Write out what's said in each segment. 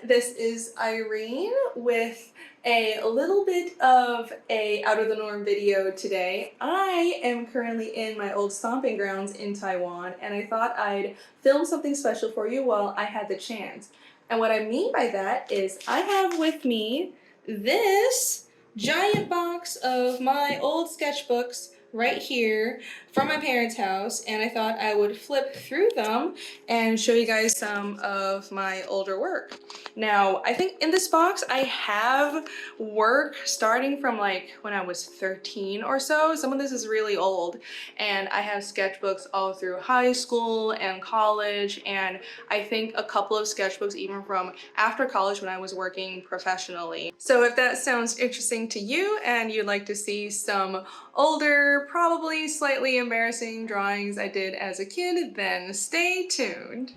This is Irene with a little bit of a out of the norm video today. I am currently in my old stomping grounds in Taiwan, and I thought I'd film something special for you while I had the chance. And what I mean by that is I have with me this giant box of my old sketchbooks right here from my parents' house, and I thought I would flip through them and show you guys some of my older work. Now, I think in this box I have work starting from like when I was 13 or so. Some of this is really old, and I have sketchbooks all through high school and college, and I think a couple of sketchbooks even from after college when I was working professionally. So if that sounds interesting to you and you'd like to see some older, probably slightly embarrassing drawings I did as a kid, then stay tuned.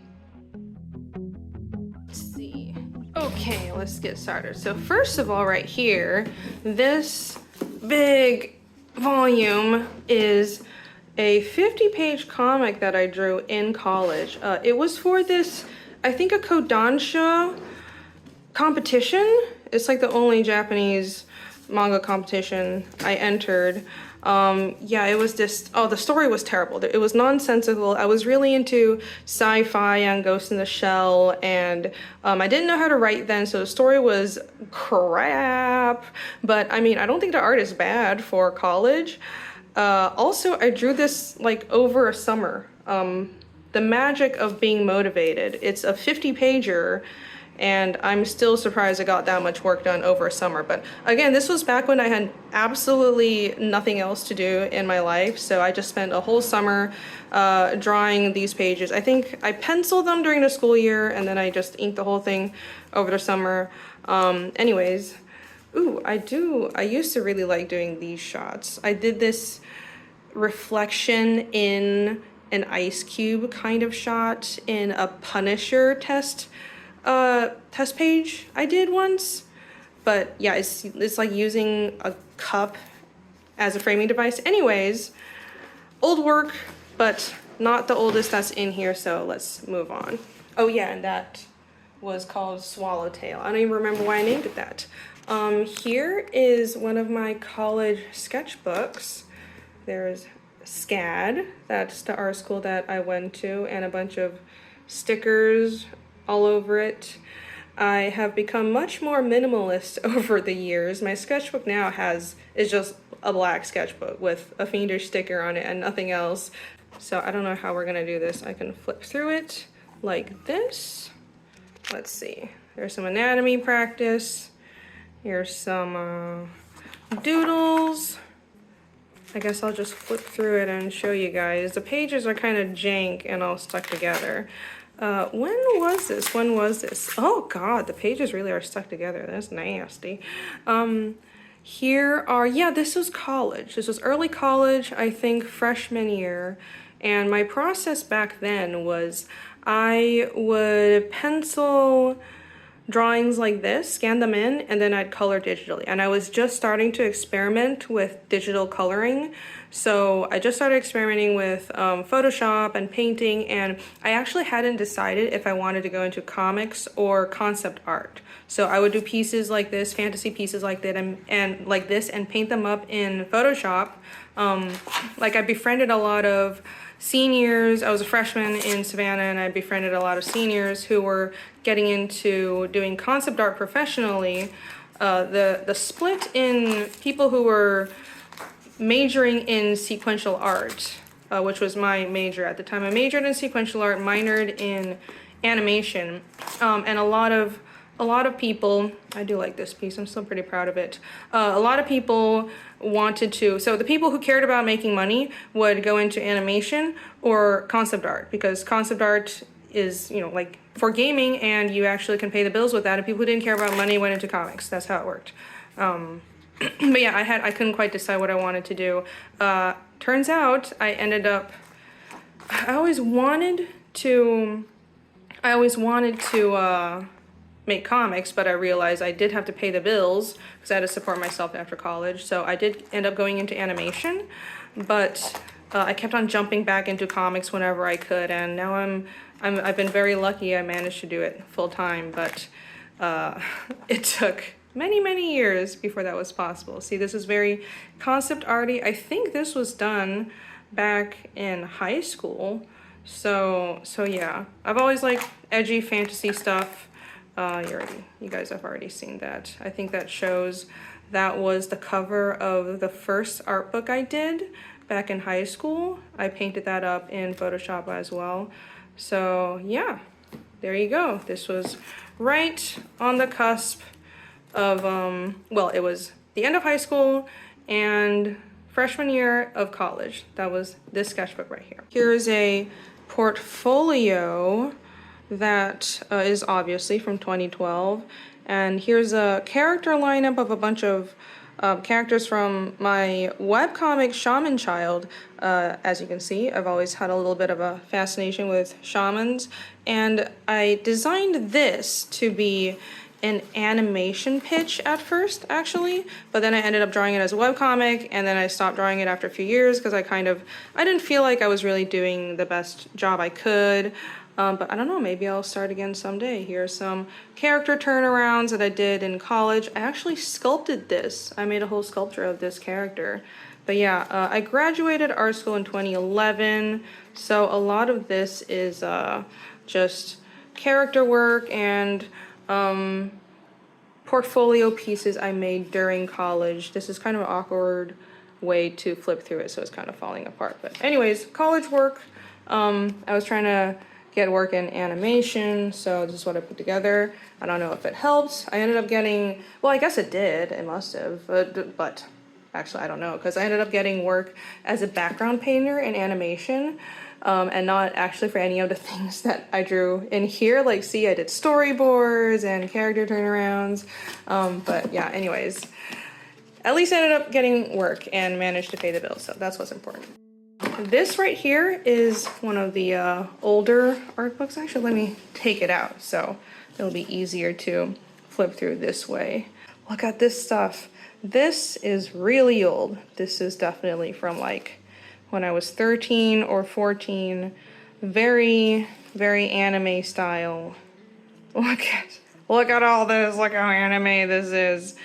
Let's see. Okay, let's get started. So first of all, right here, this big volume is a 50-page comic that I drew in college. It was for this, I think, a Kodansha competition. It's like the only Japanese manga competition I entered. Yeah, it was just, oh, the story was terrible. It was nonsensical. I was really into sci-fi and Ghost in the Shell, and I didn't know how to write then, so the story was crap. But I mean, I don't think the art is bad for college. Also, I drew this like over a summer. The magic of being motivated. It's a 50-pager. And I'm still surprised I got that much work done over a summer. But again, this was back when I had absolutely nothing else to do in my life. So I just spent a whole summer drawing these pages. I think I penciled them during the school year, and then I just inked the whole thing over the summer. Anyways, ooh, I used to really like doing these shots. I did this reflection in an ice cube kind of shot in a Punisher test page I did once. But yeah, it's like using a cup as a framing device. Anyways, old work, but not the oldest that's in here, so let's move on. Oh yeah, and that was called Swallowtail. I don't even remember why I named it that. Here is one of my college sketchbooks. There's SCAD, that's the art school that I went to, and a bunch of stickers all over it. I have become much more minimalist over the years. My sketchbook now is just a black sketchbook with a Fiendish sticker on it and nothing else. So I don't know how we're gonna do this. I can flip through it like this. Let's see. There's some anatomy practice. Here's some doodles. I guess I'll just flip through it and show you guys. The pages are kind of jank and all stuck together. When was this? Oh God, the pages really are stuck together. That's nasty. Here are, yeah, this was college. This was early college, I think freshman year. And my process back then was I would pencil drawings like this, scan them in, and then I'd color digitally. And I was just starting to experiment with digital coloring. So I just started experimenting with Photoshop and painting, and I actually hadn't decided if I wanted to go into comics or concept art. So I would do pieces like this, fantasy pieces like that, and like this, and paint them up in Photoshop. Like I befriended a lot of seniors. I was a freshman in Savannah, and I befriended a lot of seniors who were getting into doing concept art professionally. The split in people who were majoring in sequential art, which was my major at the time. I majored in sequential art, minored in animation, and a lot of people, I do like this piece, I'm still pretty proud of it. A lot of people wanted to, so the people who cared about making money would go into animation or concept art, because concept art is, you know, like for gaming, and you actually can pay the bills with that, and people who didn't care about money went into comics. That's how it worked. But yeah, I couldn't quite decide what I wanted to do. Turns out I ended up, I always wanted to make comics, but I realized I did have to pay the bills because I had to support myself after college. So I did end up going into animation, but I kept on jumping back into comics whenever I could, and now I've been very lucky I managed to do it full time. But it took many, many years before that was possible. See, this is very concept arty. I think this was done back in high school. So yeah, I've always liked edgy fantasy stuff. You guys have already seen that. I think that shows that was the cover of the first art book I did back in high school. I painted that up in Photoshop as well. So yeah, there you go. This was right on the cusp of, well, it was the end of high school and freshman year of college. That was this sketchbook right here. Here's a portfolio that is obviously from 2012. And here's a character lineup of a bunch of characters from my webcomic Shaman Child. As you can see, I've always had a little bit of a fascination with shamans. And I designed this to be an animation pitch at first, actually, but then I ended up drawing it as a webcomic, and then I stopped drawing it after a few years because I didn't feel like I was really doing the best job I could. But I don't know, maybe I'll start again someday. Here's some character turnarounds that I did in college. I actually sculpted this. I made a whole sculpture of this character. But yeah, I graduated art school in 2011, so a lot of this is just character work and portfolio pieces I made during college. This is kind of an awkward way to flip through it, so it's kind of falling apart. But anyways, college work. I was trying to get work in animation, so this is what I put together. I don't know if it helps. I ended up getting, well, I guess it did. It must have, but actually I don't know, because I ended up getting work as a background painter in animation. And not actually for any of the things that I drew in here. Like, see, I did storyboards and character turnarounds. But yeah, anyways, at least I ended up getting work and managed to pay the bills, so that's what's important. This right here is one of the older art books. Actually, let me take it out so it'll be easier to flip through this way. Look at this stuff. This is really old. This is definitely from like when I was 13 or 14. Very, very anime style. Look at all this. Look how anime this is.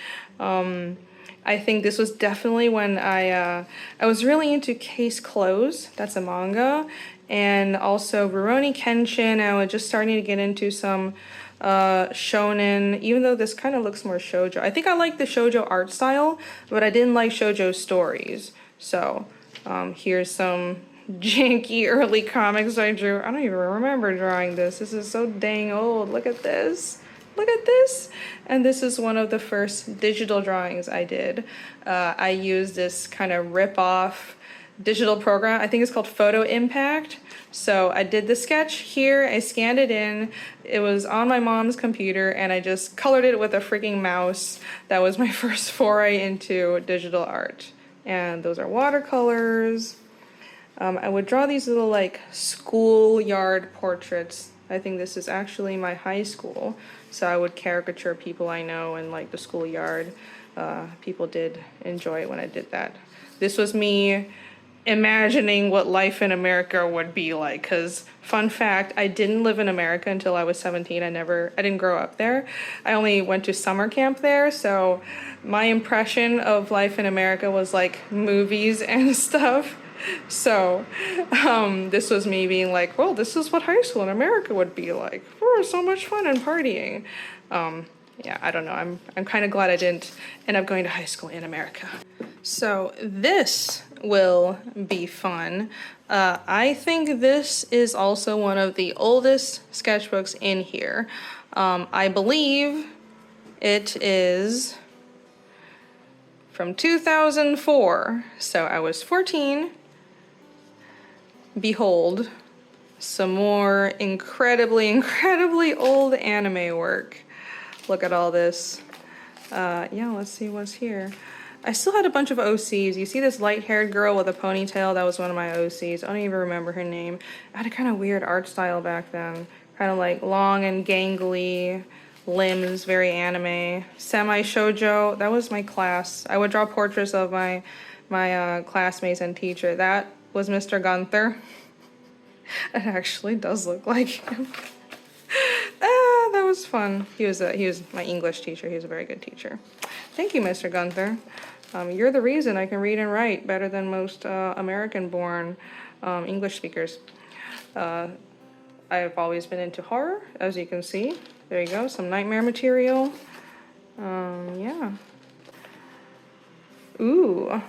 I think this was definitely when I was really into Case Close. That's a manga. And also Rurouni Kenshin. I was just starting to get into some shonen, even though this kind of looks more shoujo. I think I like the shoujo art style, but I didn't like shoujo stories. So here's some janky early comics I drew. I don't even remember drawing this. This is so dang old. Look at this. Look at this. And this is one of the first digital drawings I did. I used this kind of rip-off digital program. I think it's called Photo Impact. So I did the sketch here. I scanned it in. It was on my mom's computer, and I just colored it with a freaking mouse. That was my first foray into digital art. And those are watercolors. I would draw these little like schoolyard portraits. I think this is actually my high school. So I would caricature people I know in like the schoolyard. People did enjoy it when I did that. This was me imagining what life in America would be like, because fun fact, I didn't live in America until I was 17. I didn't grow up there. I only went to summer camp there, so my impression of life in America was like movies and stuff. So this was me being like, well, this is what high school in America would be like. Oh, so much fun and partying. Yeah, I don't know. I'm kind of glad I didn't end up going to high school in America. So this will be fun. I think this is also one of the oldest sketchbooks in here. I believe it is from 2004. So I was 14. Behold, some more incredibly, incredibly old anime work. Look at all this. Yeah, let's see what's here. I still had a bunch of OCs. You see this light-haired girl with a ponytail? That was one of my OCs. I don't even remember her name. I had a kind of weird art style back then. Kind of like long and gangly limbs, very anime. Semi-shoujo, that was my class. I would draw portraits of my classmates and teacher. That was Mr. Gunther. It actually does look like him. That was fun. He was my English teacher. He was a very good teacher. Thank you, Mr. Gunther. You're the reason I can read and write better than most American-born English speakers. I've always been into horror, as you can see. There you go, some nightmare material. Yeah. Ooh.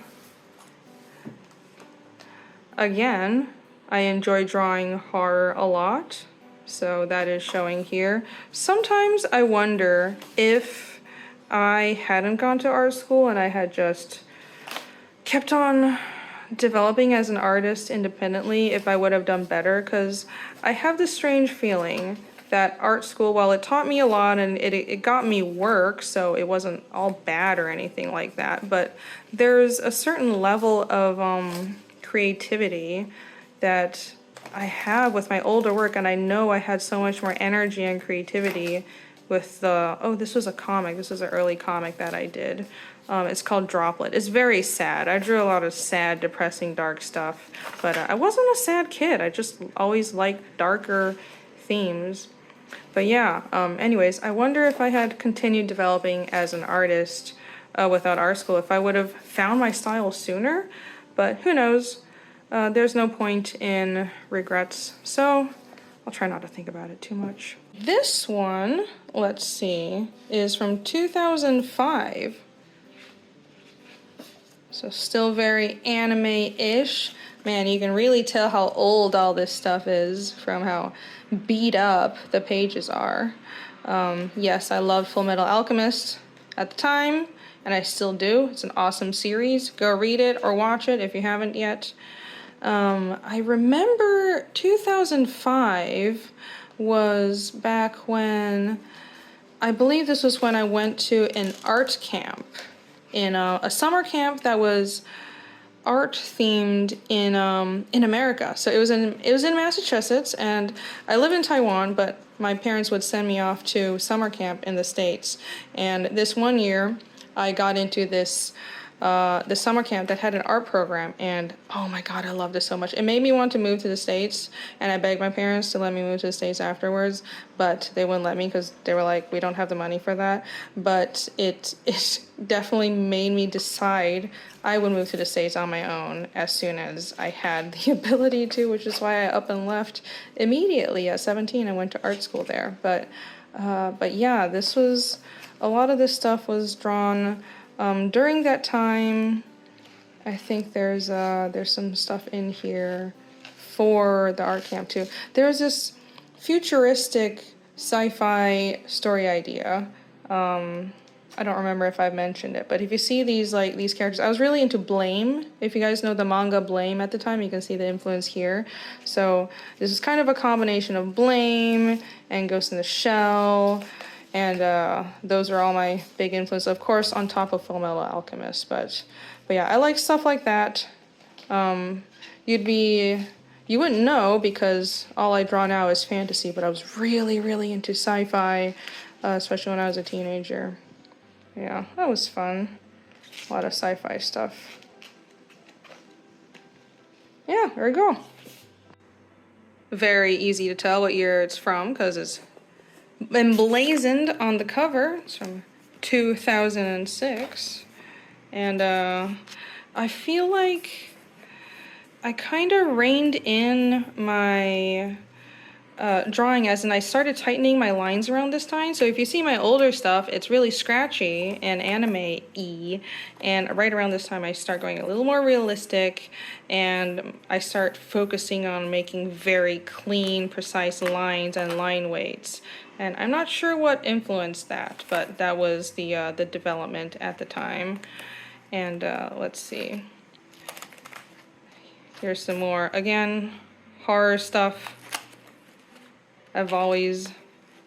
Again, I enjoy drawing horror a lot, so that is showing here. Sometimes I wonder if I hadn't gone to art school and I had just kept on developing as an artist independently, if I would have done better, because I have this strange feeling that art school, while it taught me a lot and it got me work, so it wasn't all bad or anything like that, but there's a certain level of creativity that I have with my older work, and I know I had so much more energy and creativity with the, oh, this was a comic, this was an early comic that I did. It's called Droplet. It's very sad. I drew a lot of sad, depressing, dark stuff, but I wasn't a sad kid. I just always liked darker themes. But yeah, anyways, I wonder if I had continued developing as an artist without art school, if I would have found my style sooner, but who knows? There's no point in regrets, so I'll try not to think about it too much. This one, let's see, is from 2005. So still very anime-ish. Man, you can really tell how old all this stuff is from how beat up the pages are. Yes, I loved Full Metal Alchemist at the time, and I still do. It's an awesome series. Go read it or watch it if you haven't yet. I remember 2005 was back when, I believe this was when I went to an art camp, in a summer camp that was art themed in America. So it was in Massachusetts, and I live in Taiwan, but my parents would send me off to summer camp in the States. And this one year I got into this the summer camp that had an art program, and oh my god, I loved it so much. It made me want to move to the States, and I begged my parents to let me move to the States afterwards, but they wouldn't let me because they were like, we don't have the money for that. But it definitely made me decide I would move to the States on my own as soon as I had the ability to, which is why I up and left immediately at 17 and went to art school there. But yeah, this was, a lot of this stuff was drawn during that time. I think there's some stuff in here for the art camp too. There's this futuristic sci-fi story idea. I don't remember if I've mentioned it, but if you see these characters, I was really into Blame. If you guys know the manga Blame at the time, you can see the influence here. So this is kind of a combination of Blame and Ghost in the Shell. And those are all my big influences, of course, on top of Full Metal Alchemist. But yeah, I like stuff like that. You wouldn't know because all I draw now is fantasy, but I was really, really into sci-fi, especially when I was a teenager. Yeah, that was fun. A lot of sci-fi stuff. Yeah, there we go. Very easy to tell what year it's from because it's emblazoned on the cover. It's from 2006. And I feel like I kind of reined in my drawing, as in I started tightening my lines around this time. So if you see my older stuff, it's really scratchy and anime-y, and right around this time I start going a little more realistic, and I start focusing on making very clean, precise lines and line weights. And I'm not sure what influenced that, but that was the development at the time. And let's see. Here's some more, again, horror stuff. I've always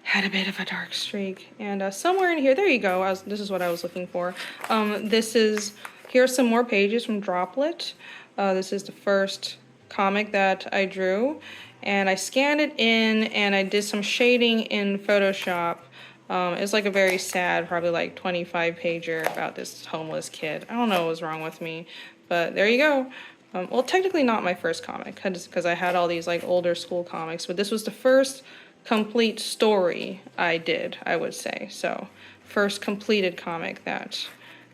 had a bit of a dark streak. And somewhere in here, there you go, this is what I was looking for. Here's some more pages from Droplet. This is the first comic that I drew. And I scanned it in and I did some shading in Photoshop. It's like a very sad, probably like 25 pager about this homeless kid. I don't know what was wrong with me, but there you go. Well, technically not my first comic, because I had all these like older school comics, but this was the first complete story I did, I would say. So, first completed comic that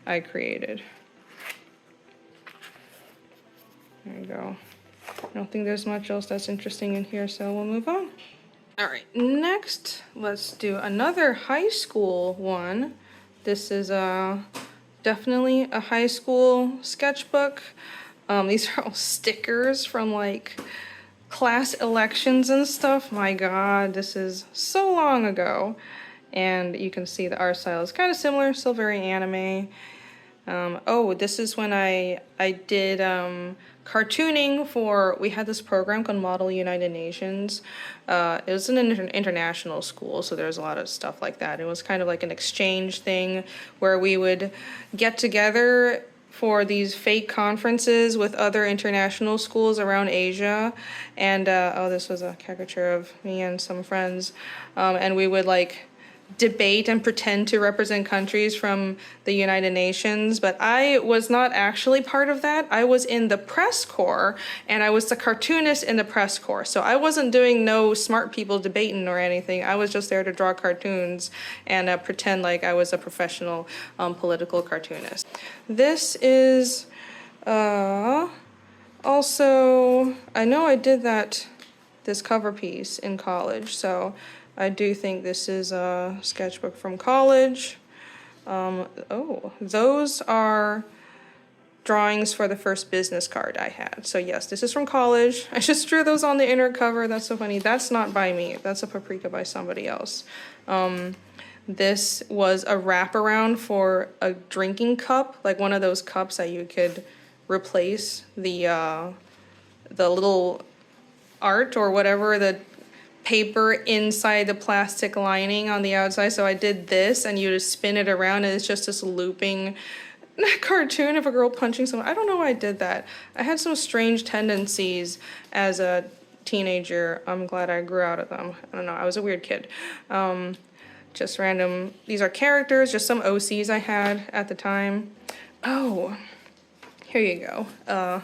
I created. There you go. I don't think there's much else that's interesting in here, so we'll move on. All right, next, let's do another high school one. This is definitely a high school sketchbook. These are all stickers from like class elections and stuff. My God, this is so long ago. And you can see the art style is kind of similar, still very anime. Oh, this is when I did cartooning for, we had this program called Model United Nations. It was an international school, so there's a lot of stuff like that. It was kind of like an exchange thing where we would get together for these fake conferences with other international schools around Asia. And, oh, this was a caricature of me and some friends. And we would like debate and pretend to represent countries from the United Nations, but I was not actually part of that. I was in the press corps, and I was the cartoonist in the press corps. So I wasn't doing no smart people debating or anything. I was just there to draw cartoons and pretend like I was a professional political cartoonist. This is also, I know I did this cover piece in college, so I do think this is a sketchbook from college. Oh, those are drawings for the first business card I had. So yes, this is from college. I just drew those on the inner cover. That's so funny. That's not by me. That's a paprika by somebody else. This was a wraparound for a drinking cup, like one of those cups that you could replace the little art or whatever, the paper inside the plastic lining on the outside. So I did this, and you just spin it around, and it's just this looping cartoon of a girl punching someone. I don't know why I did that. I had some strange tendencies as a teenager. I'm glad I grew out of them. I don't know, I was a weird kid. Just random, these are characters, just some OCs I had at the time. Oh, here you go.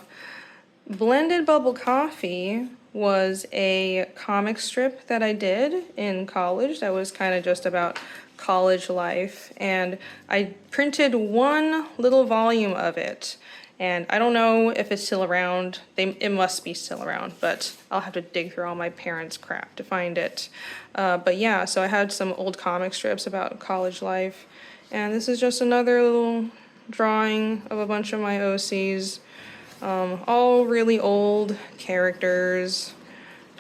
Blended Bubble Coffee was a comic strip that I did in college that was kind of just about college life, and I printed one little volume of it, and I don't know if it's still around. It must be still around, but I'll have to dig through all my parents' crap to find it. But yeah, so I had some old comic strips about college life, and this is just another little drawing of a bunch of my OCs. All really old characters.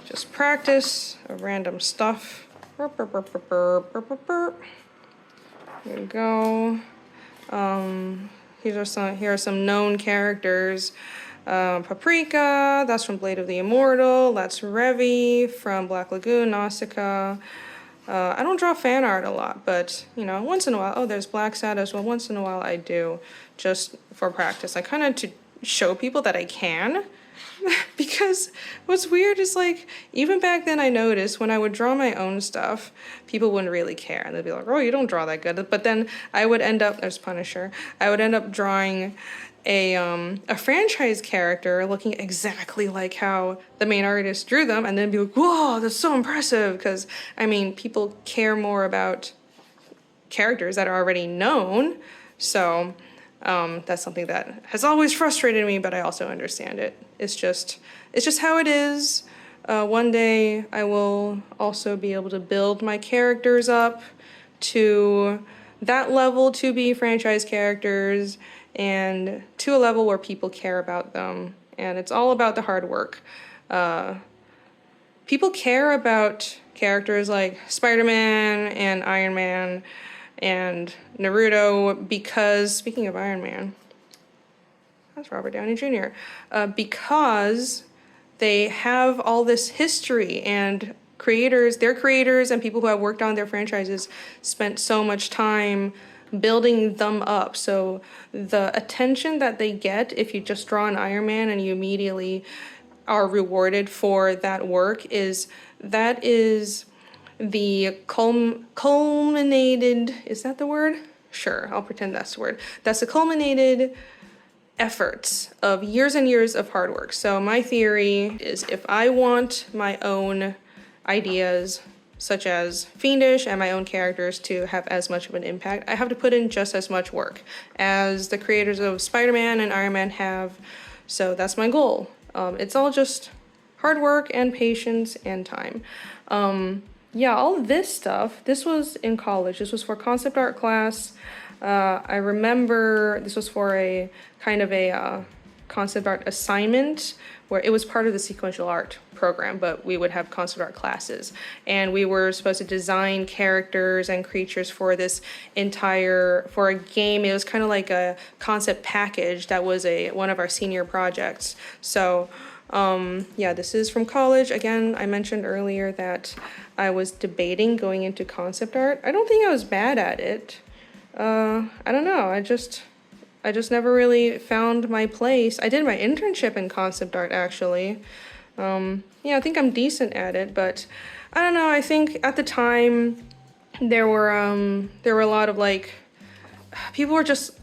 Just practice of random stuff. Here we go. Here are some known characters. Paprika, that's from Blade of the Immortal. That's Revi from Black Lagoon, Nausicaa. I don't draw fan art a lot, but, you know, once in a while. Oh, there's Black Sad as well. Once in a while I do, just for practice. I kind of to show people that I can. Because what's weird is, like, even back then I noticed when I would draw my own stuff, people wouldn't really care. And they'd be like, oh, you don't draw that good. But then I would end up, there's Punisher, I would end up drawing a franchise character looking exactly like how the main artist drew them, and then be like, whoa, that's so impressive. Because, I mean, people care more about characters that are already known. So that's something that has always frustrated me, but I also understand it. It's just how it is. One day I will also be able to build my characters up to that level to be franchise characters and to a level where people care about them. And it's all about the hard work. People care about characters like Spider-Man and Iron Man and Naruto because, speaking of Iron Man, that's Robert Downey Jr., because they have all this history, and their creators and people who have worked on their franchises spent so much time building them up. So the attention that they get if you just draw an Iron Man and you immediately are rewarded for that work is the culminated, is that the word? Sure, I'll pretend that's the word. That's the culminated efforts of years and years of hard work. So my theory is if I want my own ideas such as Fiendish and my own characters to have as much of an impact, I have to put in just as much work as the creators of Spider-Man and Iron Man have. So that's my goal. It's all just hard work and patience and time. Yeah, all this stuff, this was in college. This was for concept art class. I remember this was for a kind of a concept art assignment where it was part of the sequential art program, but we would have concept art classes. And we were supposed to design characters and creatures for this for a game. It was kind of like a concept package that was one of our senior projects. So yeah, this is from college. Again, I mentioned earlier that I was debating going into concept art. I don't think I was bad at it. I don't know. I just never really found my place. I did my internship in concept art, actually. Yeah, I think I'm decent at it, but I don't know. I think at the time there were a lot of like, people were just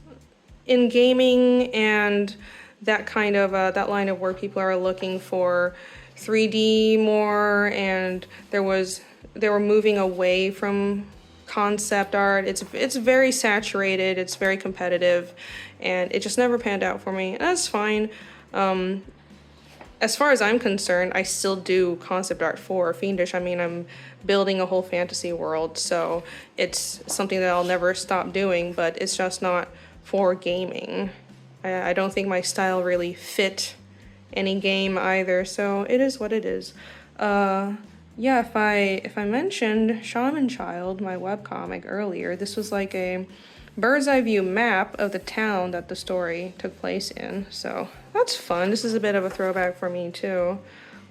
in gaming and that kind of, that line of work, people are looking for 3D more, and they were moving away from concept art. It's very saturated, it's very competitive, and it just never panned out for me. And that's fine. As far as I'm concerned, I still do concept art for Fiendish. I mean, I'm building a whole fantasy world, so it's something that I'll never stop doing, but it's just not for gaming. I don't think my style really fit any game either, so it is what it is. Yeah, if I mentioned Shaman Child, my webcomic earlier, this was like a bird's eye view map of the town that the story took place in. So that's fun. This is a bit of a throwback for me too.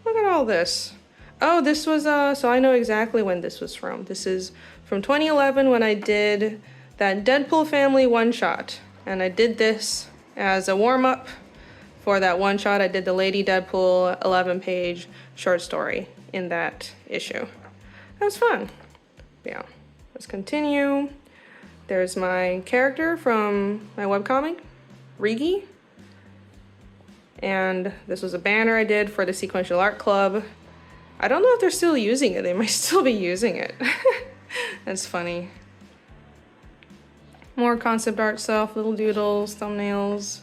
Look at all this. Oh, this was, so I know exactly when this was from. This is from 2011 when I did that Deadpool family one-shot. And I did this as a warm-up for that one-shot. I did the Lady Deadpool 11-page short story in that issue. That was fun. Yeah, let's continue. There's my character from my webcomic, Rigi. And this was a banner I did for the Sequential Art Club. I don't know if they're still using it. They might still be using it. That's funny. More concept art stuff, little doodles, thumbnails.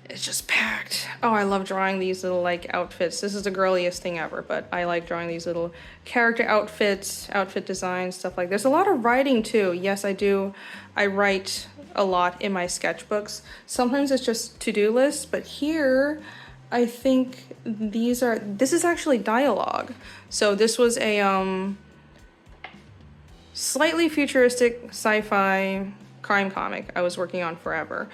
It's just packed. Oh, I love drawing these little like outfits. This is the girliest thing ever, but I like drawing these little character outfits, outfit designs, stuff like this. A lot of writing too. Yes, I do. I write a lot in my sketchbooks. Sometimes it's just to-do lists, but here I think this is actually dialogue. So this was a slightly futuristic sci-fi crime comic I was working on forever.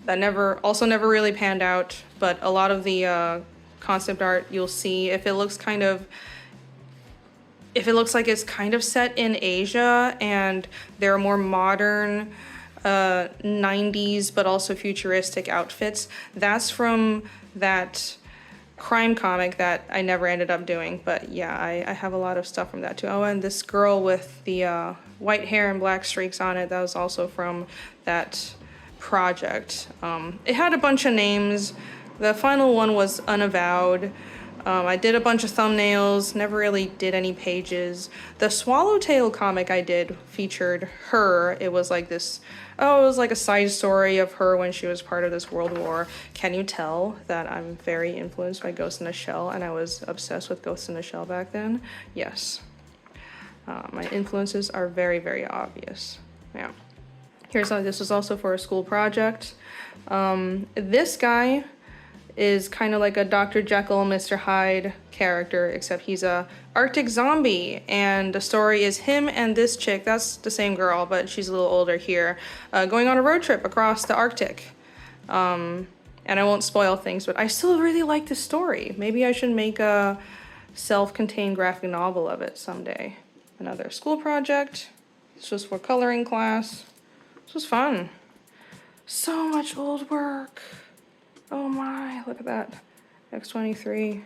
That never really panned out, but a lot of the concept art you'll see, if it looks like it's kind of set in Asia and there are more modern 90s but also futuristic outfits, that's from that crime comic that I never ended up doing. But yeah, I have a lot of stuff from that too. Oh, and this girl with the white hair and black streaks on it, that was also from that project. It had a bunch of names. The final one was Unavowed. I did a bunch of thumbnails, never really did any pages. The Swallowtail comic I did featured her. It was like this, it was like a side story of her when she was part of this world war. Can you tell that I'm very influenced by Ghost in a Shell, and I was obsessed with Ghost in a Shell back then? Yes. My influences are very, very obvious. Yeah. This was also for a school project. This guy is kind of like a Dr. Jekyll, Mr. Hyde character, except he's a Arctic zombie, and the story is him and this chick, that's the same girl, but she's a little older here, going on a road trip across the Arctic. And I won't spoil things, but I still really like the story. Maybe I should make a self-contained graphic novel of it someday. Another school project. This was for coloring class. This was fun. So much old work. Oh my, look at that. X23.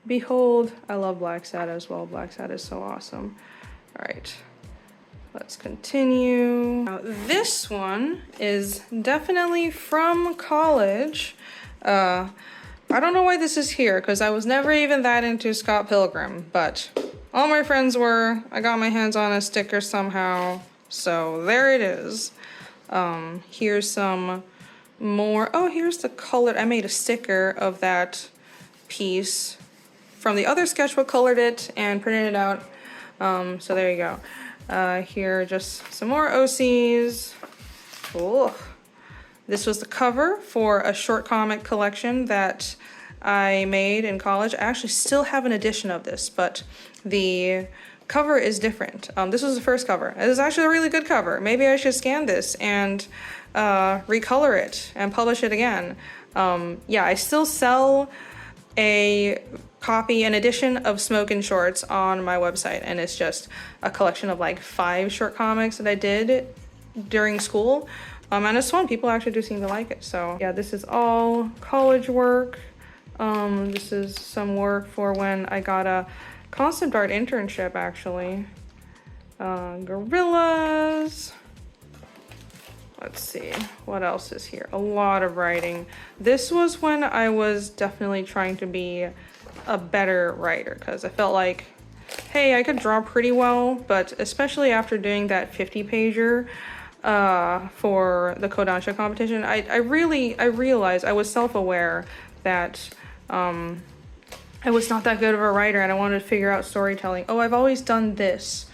Behold, I love Black Sad as well. Black Sad is so awesome. All right, let's continue. Now, this one is definitely from college. I don't know why this is here, because I was never even that into Scott Pilgrim, but All my friends were. I got my hands on a sticker somehow. So there it is. Here's some more. Oh, here's the colored. I made a sticker of that piece from the other sketchbook, colored it and printed it out. So there you go. Here are just some more OCs. Ooh. This was the cover for a short comic collection that I made in college. I actually still have an edition of this, but the cover is different. This was the first cover. It is actually a really good cover. Maybe I should scan this and recolor it and publish it again. Yeah, I still sell a copy, an edition of Smoke and Shorts on my website, and it's just a collection of like 5 short comics that I did during school. And it's fun. People actually do seem to like it. So yeah, this is all college work. This is some work for when I got a concept art internship, actually. Gorillas. Let's see, what else is here? A lot of writing. This was when I was definitely trying to be a better writer, because I felt like, hey, I could draw pretty well, but especially after doing that 50-pager for the Kodansha competition, I realized, I was self-aware that I was not that good of a writer, and I wanted to figure out storytelling. Oh, I've always done this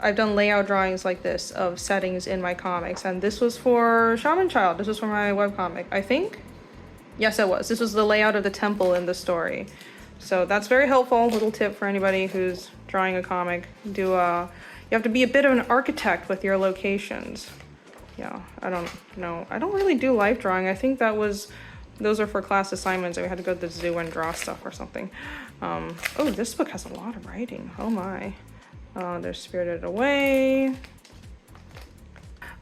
I've done layout drawings like this of settings in my comics, and this was for Shaman Child. This was for my webcomic, I think. Yes, it was. This was the layout of the temple in the story. So that's very helpful. Little tip for anybody who's drawing a comic. You have to be a bit of an architect with your locations. Yeah, I don't know. I don't really do life drawing. I think those are for class assignments, and we had to go to the zoo and draw stuff or something. Oh, this book has a lot of writing. Oh my. There's Spirited Away.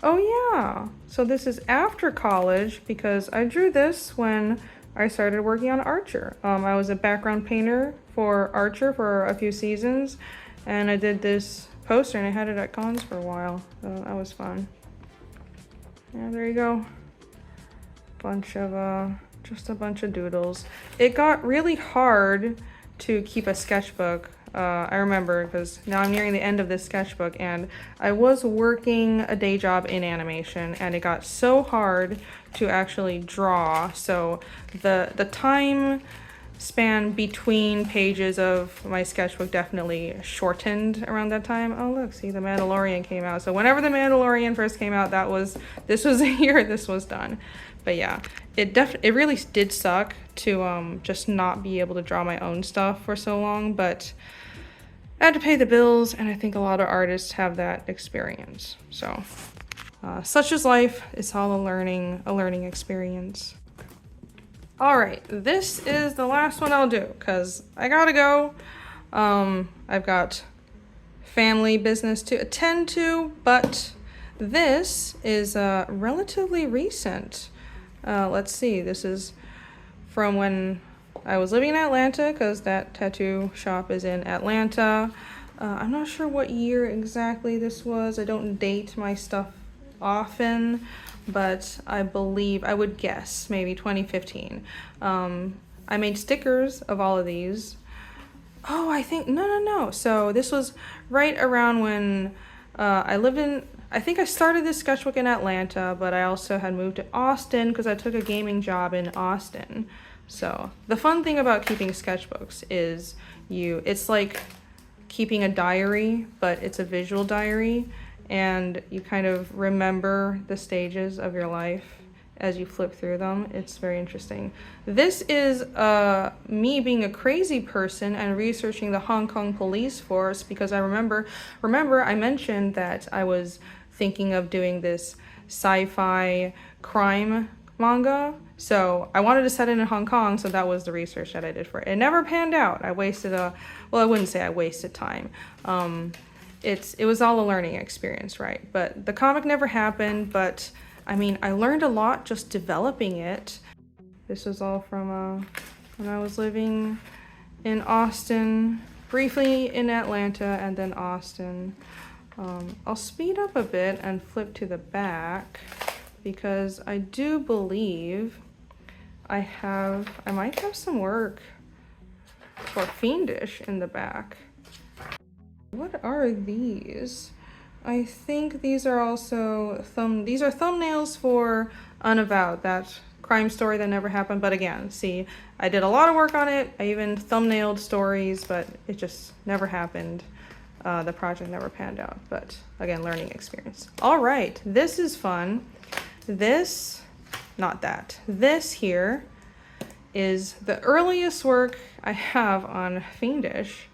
Oh yeah, so this is after college, because I drew this when I started working on Archer. I was a background painter for Archer for a few seasons, and I did this poster and I had it at cons for a while, so that was fun. Yeah, there you go. Just a bunch of doodles. It got really hard to keep a sketchbook. I remember, because now I'm nearing the end of this sketchbook, and I was working a day job in animation, and it got so hard to actually draw. So the time span between pages of my sketchbook definitely shortened around that time. Oh look, see, The Mandalorian came out. So whenever The Mandalorian first came out, this was the year this was done. But yeah, it really did suck to just not be able to draw my own stuff for so long, but I had to pay the bills, and I think a lot of artists have that experience. So such is life. It's all a learning experience. All right, this is the last one I'll do, because I gotta go. I've got family business to attend to, but this is relatively recent. Let's see, this is from when I was living in Atlanta, because that tattoo shop is in Atlanta. I'm not sure what year exactly this was. I don't date my stuff often, but I would guess maybe 2015. I made stickers of all of these. Oh, I think, no. So this was right around when I think I started this sketchbook in Atlanta, but I also had moved to Austin because I took a gaming job in Austin. So the fun thing about keeping sketchbooks is it's like keeping a diary, but it's a visual diary, and you kind of remember the stages of your life as you flip through them. It's very interesting. This is me being a crazy person and researching the Hong Kong police force, because I remember I mentioned that I was thinking of doing this sci-fi crime manga. So I wanted to set it in Hong Kong, so that was the research that I did for it. It never panned out. I wouldn't say I wasted time. It was all a learning experience, right? But the comic never happened, but I mean, I learned a lot just developing it. This was all from when I was living in Austin, briefly in Atlanta, and then Austin. I'll speed up a bit and flip to the back, because I do believe I might have some work for Fiendish in the back. What are these? I think these are also these are thumbnails for Unavowed, that crime story that never happened. But again, see, I did a lot of work on it. I even thumbnailed stories, but it just never happened. The project never panned out, but again, learning experience. All right, this is fun. This, not that. This here is the earliest work I have on Fiendish,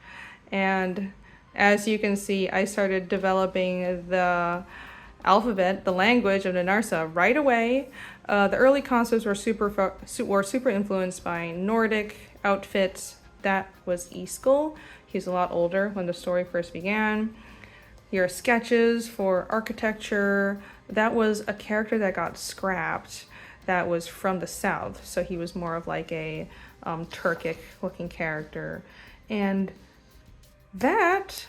and as you can see, I started developing the alphabet, the language of the Narsa right away. The early concepts were super influenced by Nordic outfits. That was Iskal. He's a lot older when the story first began. Here are sketches for architecture. That was a character that got scrapped that was from the south, so he was more of like a Turkic looking character. And that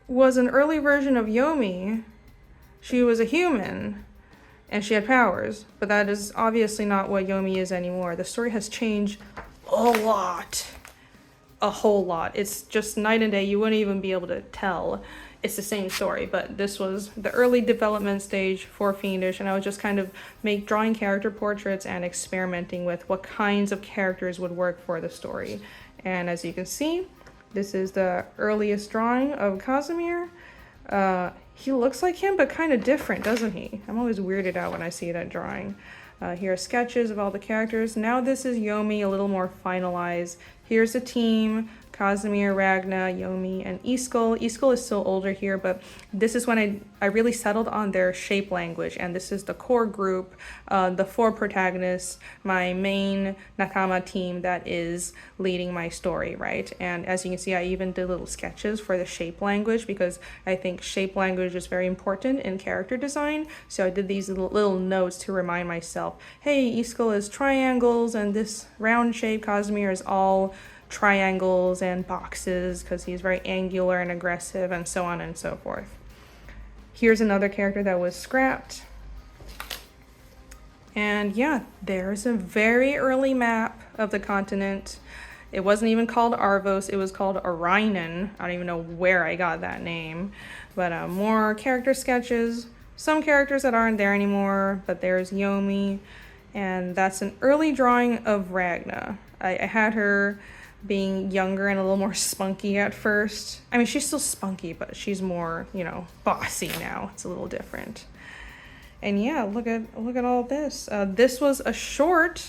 was an early version of Yomi. She was a human and she had powers, but that is obviously not what Yomi is anymore. The story has changed a lot. A whole lot. It's just night and day. You wouldn't even be able to tell it's the same story, but this was the early development stage for Fiendish, and I was just kind of drawing character portraits and experimenting with what kinds of characters would work for the story. And as you can see, this is the earliest drawing of Casimir. He looks like him, but kind of different, doesn't he? I'm always weirded out when I see that drawing. Here are sketches of all the characters. Now this is Yomi, a little more finalized. Here's a team: Casimir, Ragna, Yomi, and Iskal. Iskal is still older here, but this is when I really settled on their shape language, and this is the core group, the 4 protagonists, my main Nakama team that is leading my story, right? And as you can see, I even did little sketches for the shape language because I think shape language is very important in character design. So I did these little notes to remind myself, hey, Iskal is triangles, and this round shape Casimir is all triangles and boxes because he's very angular and aggressive, and so on and so forth. Here's another character that was scrapped. And yeah, there's a very early map of the continent. It wasn't even called Arvos, it was called Irene. I don't even know where I got that name. But more character sketches, some characters that aren't there anymore, but there's Yomi, and that's an early drawing of Ragna. I had her being younger and a little more spunky at first. I mean, she's still spunky, but she's more, you know, bossy now. It's a little different. And yeah, look at all this. This was a short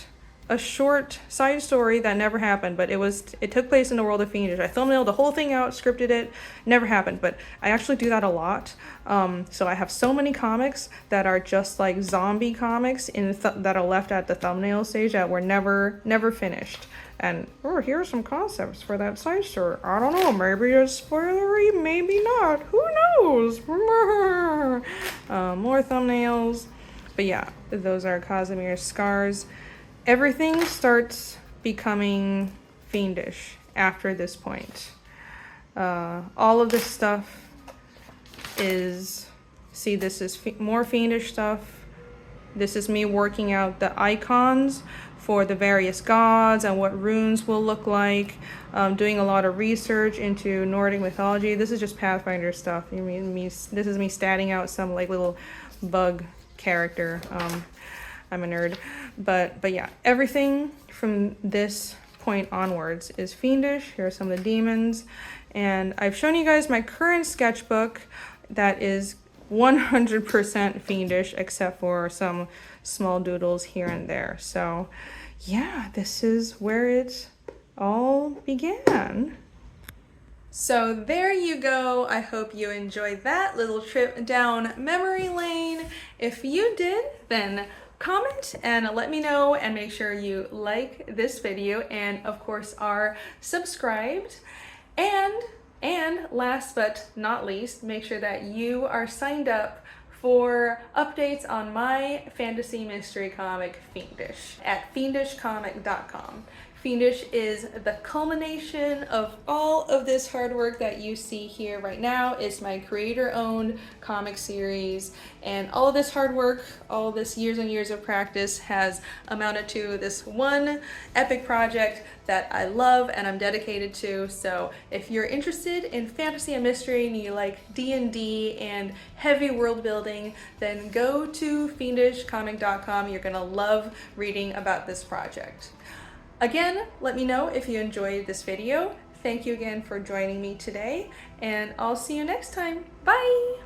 side story that never happened, but it took place in the world of Fiendish. I thumbnailed the whole thing out, scripted it, never happened, but I actually do that a lot. So I have so many comics that are just like zombie comics that are left at the thumbnail stage that were never finished. And here are some concepts for that side story. I don't know, maybe it's spoilery, maybe not. Who knows? More thumbnails. But yeah, those are Casimir's scars. Everything starts becoming Fiendish after this point. All of this stuff is, see, this is more Fiendish stuff. This is me working out the icons for the various gods and what runes will look like, doing a lot of research into Nordic mythology. This is just Pathfinder stuff. I mean, this is me statting out some like little bug character. I'm a nerd, but yeah, everything from this point onwards is Fiendish. Here are some of the demons, and I've shown you guys my current sketchbook that is 100% Fiendish, except for some small doodles here and there. So yeah, this is where it all began. So there you go. I hope you enjoyed that little trip down memory lane. If you did, then comment and let me know, and make sure you like this video and of course are subscribed. And last but not least, make sure that you are signed up for updates on my fantasy mystery comic Fiendish at fiendishcomic.com. Fiendish is the culmination of all of this hard work that you see here right now. It's my creator-owned comic series, and all of this hard work, all this years and years of practice has amounted to this one epic project that I love and I'm dedicated to. So if you're interested in fantasy and mystery and you like D&D and heavy world building, then go to fiendishcomic.com. You're gonna love reading about this project. Again, let me know if you enjoyed this video. Thank you again for joining me today, and I'll see you next time. Bye!